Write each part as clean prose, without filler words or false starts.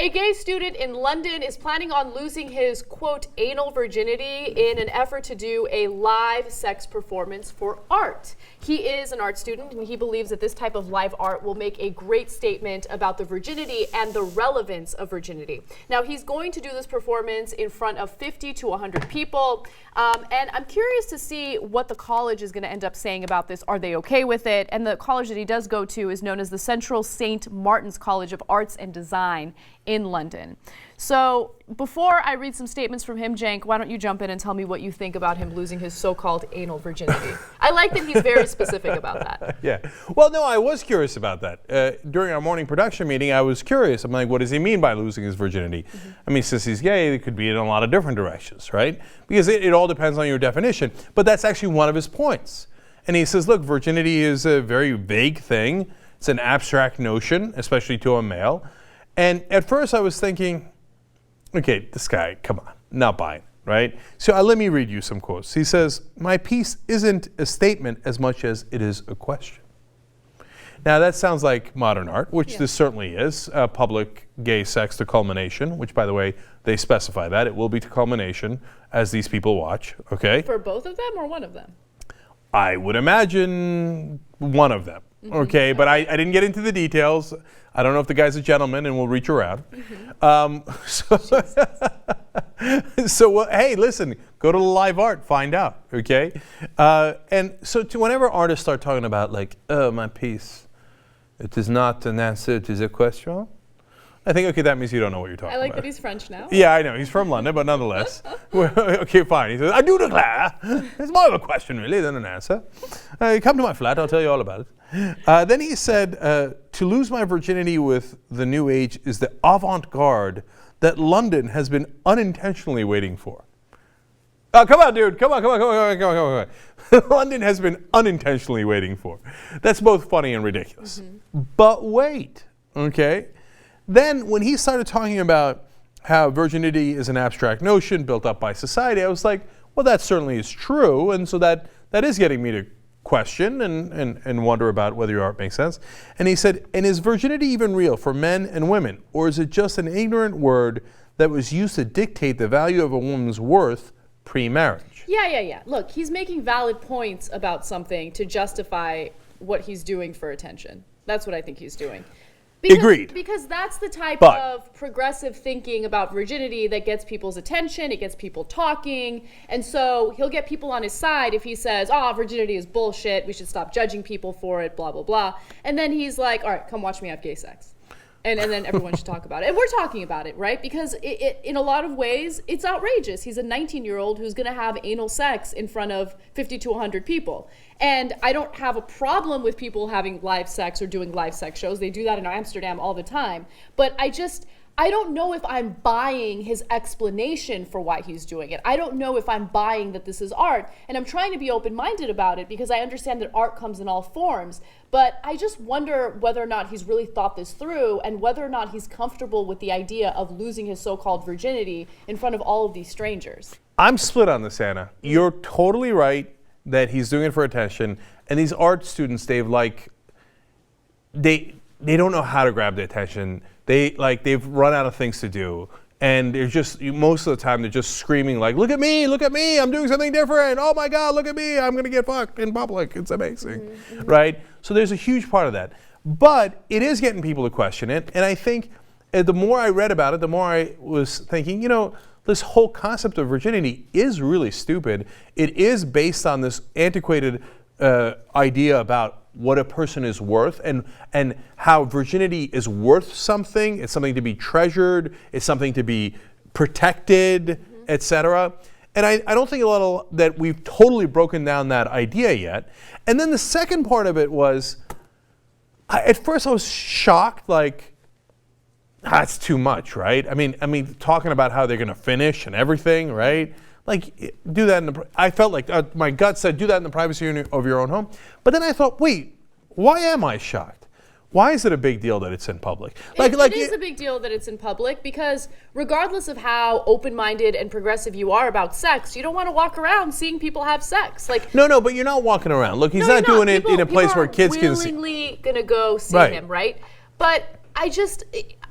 A gay student in London is planning on losing his, quote, anal virginity in an effort to do a live sex performance for art. He is an art student, and he believes that this type of live art will make a great statement about the virginity and the relevance of virginity. Now, he's going to do this performance in front of 50 to 100 people, and I'm curious to see what the college is going to end up saying about this. Are they okay with it? And the college that he does go to is known as the Central St. Martin's College of Arts and Design in London. So before I read some statements from him, Cenk, why don't you jump in and tell me what you think about him losing his so-called anal virginity? I like that he's very specific about that. Yeah. Well, no, I was curious about that. During our morning production meeting, I was curious. I'm like, what does he mean by losing his virginity? I mean, since he's gay, it could be in a lot of different directions, right? Because it all depends on your definition. But that's actually one of his points. And he says, look, virginity is a very vague thing. It's an abstract notion, especially to a male. And at first I was thinking, okay, this guy, come on, not buying, right? So let me read you some quotes. He says, my piece isn't a statement as much as it is a question. Now that sounds like modern art, which this certainly is. Public gay sex to culmination, which by the way, they specify that. It will be to culmination as these people watch, okay? For both of them or one of them? I would imagine one of them. Okay, but I didn't get into the details. I don't know if the guy's a gentleman and will reach around. So hey, listen, go to the live art, find out, okay? And so whenever artists start talking about like, oh, my piece, it is not an answer, it is a question. I think, okay, that means you don't know what you're talking about. I like that he's French now. Yeah, I know. He's from London, but nonetheless. Okay, fine. He says, I do declare. It's more of a question, really, than an answer. Come to my flat. I'll tell you all about it. Then he said, to lose my virginity with the new age is the avant-garde that London has been unintentionally waiting for. Come on, dude. Come on. London has been unintentionally waiting for. That's both funny and ridiculous. But wait, okay? Then when he started talking about how virginity is an abstract notion built up by society, I was like, well, that certainly is true. And so that is getting me to question and wonder about whether your art makes sense. And he said, and is virginity even real for men and women? Or is it just an ignorant word that was used to dictate the value of a woman's worth pre-marriage? Yeah. Look, he's making valid points about something to justify what he's doing for attention. That's what I think he's doing. Agreed. Because that's the type of progressive thinking about virginity that gets people's attention, it gets people talking, and so he'll get people on his side if he says, virginity is bullshit, we should stop judging people for it, blah, blah, blah. And then he's like, all right, come watch me have gay sex. And then everyone should talk about it. And we're talking about it, right? Because it in a lot of ways, it's outrageous. He's a 19-year-old who's going to have anal sex in front of 50 to 100 people. And I don't have a problem with people having live sex or doing live sex shows. They do that in Amsterdam all the time. But I don't know if I'm buying his explanation for why he's doing it. I don't know if I'm buying that this is art. And I'm trying to be open-minded about it because I understand that art comes in all forms. But I just wonder whether or not he's really thought this through and whether or not he's comfortable with the idea of losing his so-called virginity in front of all of these strangers. I'm split on this, Anna. You're totally right that he's doing it for attention. And these art students, they don't know how to grab the attention. They've run out of things to do. And they're just, most of the time, they're just screaming like, look at me, I'm doing something different. Oh my God, look at me, I'm gonna get fucked in public. It's amazing, right? So there's a huge part of that. But it is getting people to question it. And I think the more I read about it, the more I was thinking, this whole concept of virginity is really stupid. It is based on this antiquated idea about what a person is worth and how virginity is worth something. It's something to be treasured. It's something to be protected, etc. And I don't think that we've totally broken down that idea yet. And then the second part of it was, at first I was shocked, like, that's too much, right? I mean, talking about how they're going to finish and everything, right? Like, do that I felt like my gut said, do that in the privacy of your own home. But then I thought, wait, why am I shocked? Why is it a big deal that it's in public? It is a big deal that it's in public because regardless of how open-minded and progressive you are about sex, you don't want to walk around seeing people have sex. No, but you're not walking around. Look, he's not doing it in a place where kids can see. People are willingly going to go see him, right? But I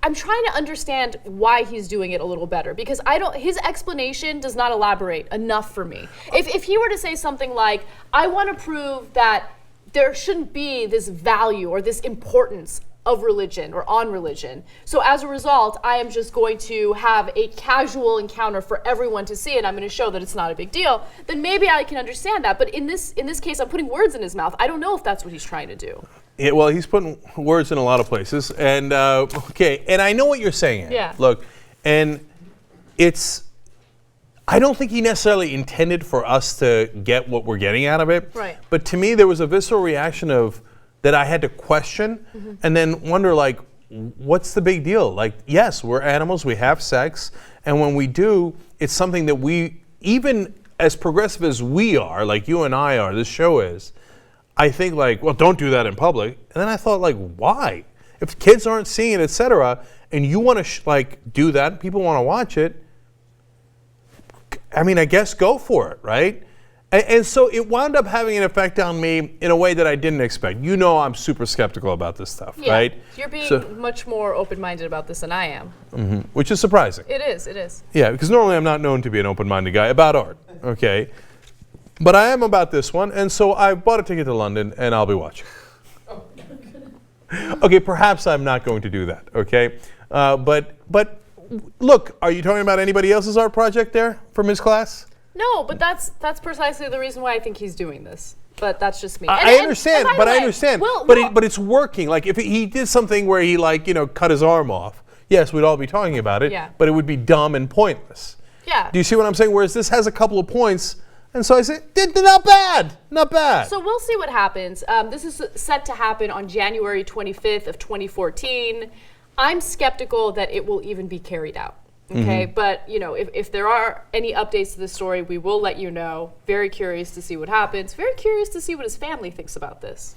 I'm trying to understand why he's doing it a little better, because his explanation does not elaborate enough for me. If he were to say something like, I want to prove that there shouldn't be this value or this importance of religion or on religion, so as a result, I am just going to have a casual encounter for everyone to see, and I'm going to show that it's not a big deal, then maybe I can understand that. But in this case, I'm putting words in his mouth. I don't know if that's what he's trying to do. Yeah, well, he's putting words in a lot of places, and okay, and I know what you're saying. Yeah. Look, and I don't think he necessarily intended for us to get what we're getting out of it. Right. But to me, there was a visceral reaction that I had to question, and then wonder, like, what's the big deal? Like, yes, we're animals, we have sex, and when we do, it's something that we, even as progressive as we are, like you and I are, this show is, I think, like, well, don't do that in public. And then I thought, like, why? If kids aren't seeing it, etc., and you want to do that, people want to watch it, I mean, I guess go for it, right? And so it wound up having an effect on me in a way that I didn't expect. You know, I'm super skeptical about this stuff, right? You're being much more open-minded about this than I am. Which is surprising. It is. Yeah, because normally I'm not known to be an open-minded guy about art, okay? But I am about this one, and so I bought a ticket to London, and I'll be watching. Okay, perhaps I'm not going to do that, okay? But look, are you talking about anybody else's art project there from his class? No, but that's precisely the reason why I think he's doing this. But that's just me. I understand, but I understand. But it's working. Like, if he did something where he, like, cut his arm off, yes, we'd all be talking about it, Yeah. but it would be dumb and pointless. Yeah. Do you see what I'm saying? Whereas this has a couple of points, and so I said, not bad, not bad. So we'll see what happens. This is set to happen on January 25th of 2014. I'm skeptical that it will even be carried out. Okay, but if there are any updates to the story, we will let you know. Very curious to see what happens. Very curious to see what his family thinks about this.